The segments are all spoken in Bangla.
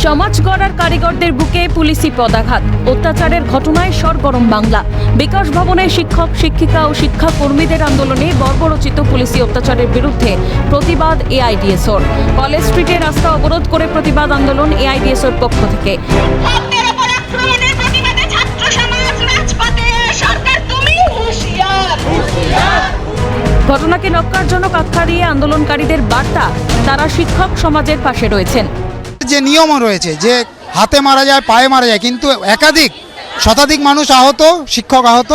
সমাজ গড়ার কারিগরদের বুকে পুলিশি পদাঘাত, অত্যাচারের ঘটনায় সরগরম বাংলা। বিকাশ ভবনে শিক্ষক শিক্ষিকা ও শিক্ষাকর্মীদের আন্দোলনে বর্বরচিত পুলিশি অত্যাচারের বিরুদ্ধে প্রতিবাদ এআইডিএসওর। কলেজ স্ট্রিটে রাস্তা অবরোধ করে প্রতিবাদ আন্দোলন এআইডিএসওর পক্ষ থেকে। ঘটনাকে ন্যক্কারজনক আখ্যা দিয়ে আন্দোলনকারীদের বার্তা, তারা শিক্ষক সমাজের পাশে রয়েছেন। যে নিয়মও রয়েছে যে হাতে মারা যায়, পায়ে মারা যায়, কিন্তু একাধিক শতাধিক মানুষ আহত, শিক্ষক আহত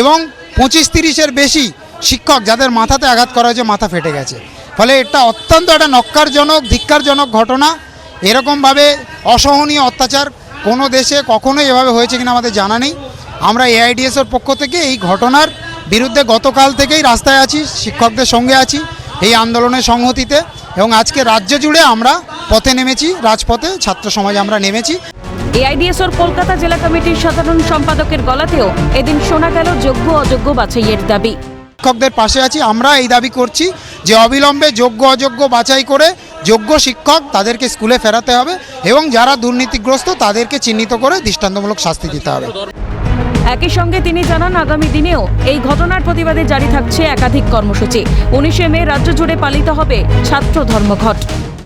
এবং 25-30-এর বেশি শিক্ষক যাদের মাথাতে আঘাত করা হয়েছে, মাথা ফেটে গেছে। ফলে এটা অত্যন্ত একটা ন্যক্কারজনক, ধিক্কারজনক ঘটনা। এরকমভাবে অসহনীয় অত্যাচার কোনো দেশে কখনোই এভাবে হয়েছে কিনা আমাদের জানা নেই। আমরা এআইডিএসওর পক্ষ থেকে এই ঘটনার বিরুদ্ধে গতকাল থেকেই রাস্তায় আছি, শিক্ষকদের সঙ্গে আছি এই আন্দোলনের সংহতিতে, এবং আজকে রাজ্য জুড়ে আমরা পথে নেমেছি, রাজপথে ছাত্র সমাজ আমরা নেমেছি। এআইডিএসওর কলকাতা জেলা কমিটির সাধারণ সম্পাদকের গলাতেও এদিন শোনা গেল যোগ্য অযোগ্য বাছাইয়ের দাবি। শিক্ষকদের পাশে আছি, আমরা এই দাবি করছি যে অবিলম্বে যোগ্য অযোগ্য বাছাই করে যোগ্য শিক্ষক তাদেরকে স্কুলে ফেরাতে হবে এবং যারা দুর্নীতিগ্রস্ত তাদেরকে চিহ্নিত করে দৃষ্টান্তমূলক শাস্তি দিতে হবে। একই সঙ্গে তিনি জানান, আগামী দিনেও এই ঘটনার প্রতিবাদে জারি থাকছে একাধিক কর্মসূচি। 19শে মে রাজ্য জুড়ে পালিত হবে ছাত্র ধর্মঘট।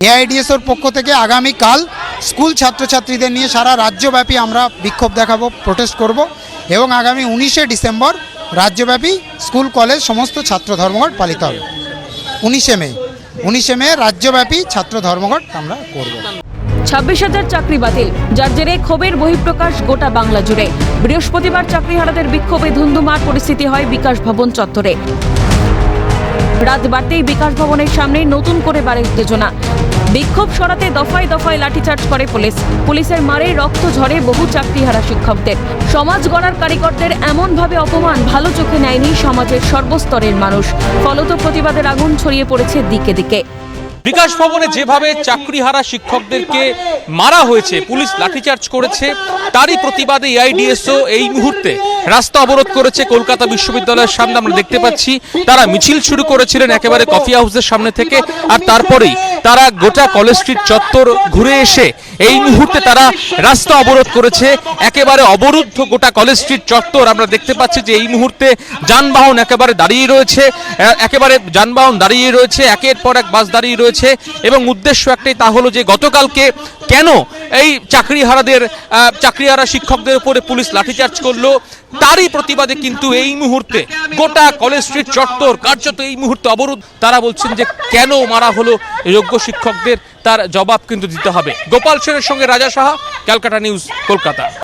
এআইডিএসওর পক্ষ থেকে আগামীকাল স্কুল ছাত্রছাত্রীদের নিয়ে সারা রাজ্যব্যাপী আমরা বিক্ষোভ দেখাবো, প্রোটেস্ট করব, এবং আগামী 19শে ডিসেম্বর রাজ্যব্যাপী স্কুল কলেজ সমস্ত ছাত্র ধর্মঘট পালিত হবে। 19শে মে রাজ্যব্যাপী ছাত্র ধর্মঘট আমরা করব। 26,000 চাকরি বাতিল, যার জেরে ক্ষোভের বহিঃপ্রকাশ গোটা বাংলা জুড়ে। বৃহস্পতিবার চাকরিহারাদের বিক্ষোভে ধুন্ধুমার পরিস্থিতি হয় বিকাশ ভবন চত্বরে। রাত বাড়তেই বিকাশ ভবনের সামনে নতুন করে বাড়ে উত্তেজনা। বিক্ষোভ সরাতে দফায় দফায় লাঠিচার্জ করে পুলিশ। পুলিশের মারে রক্ত ঝরে বহু চাকরিহারা শিক্ষকদের। সমাজ গড়ার কারিগরদের এমনভাবে অপমান ভালো চোখে নেয়নি সমাজের সর্বস্তরের মানুষ। ফলত প্রতিবাদের আগুন ছড়িয়ে পড়েছে দিকে দিকে। বিকাশ ভবনে যেভাবে চাকরিহারা শিক্ষকদেরকে মারা হয়েছে, পুলিশ লাঠিচার্জ করেছে, তারই প্রতিবাদে এআইডিএসও এই মুহূর্তে রাস্তা অবরোধ করেছে কলকাতা বিশ্ববিদ্যালয়ের সামনে। আমরা দেখতে পাচ্ছি তারা মিছিল শুরু করেছিলেন একেবারে কফি হাউসের সামনে থেকে, আর তারপরেই তারা গোটা কলেজ স্ট্রিট চত্বর ঘুরে এসে এই মুহূর্তে তারা রাস্তা অবরোধ করেছে। একেবারে অবরুদ্ধ গোটা কলেজ স্ট্রিট চত্বর। আমরা দেখতে পাচ্ছি যে এই মুহূর্তে যানবাহন একেবারে দাঁড়িয়ে রয়েছে, একের পর এক বাস দাঁড়িয়ে রয়েছে, এবং উদ্দেশ্য একটাই, তা হলো যে গতকালকে কেন এই চাকরিহারা শিক্ষকদের উপরে পুলিশ লাঠিচার্জ করলো, তারই প্রতিবাদে কিন্তু এই মুহূর্তে গোটা কলেজ স্ট্রিট চত্বর কার্যত এই মুহূর্তে অবরোধ। তারা বলছেন যে কেন মারা হলো যোগ্য শিক্ষকদের, তার জবাব কিন্তু দিতে হবে। গোপাল সেনের সঙ্গে রাজা সাহা, ক্যালকাটা নিউজ, কলকাতা।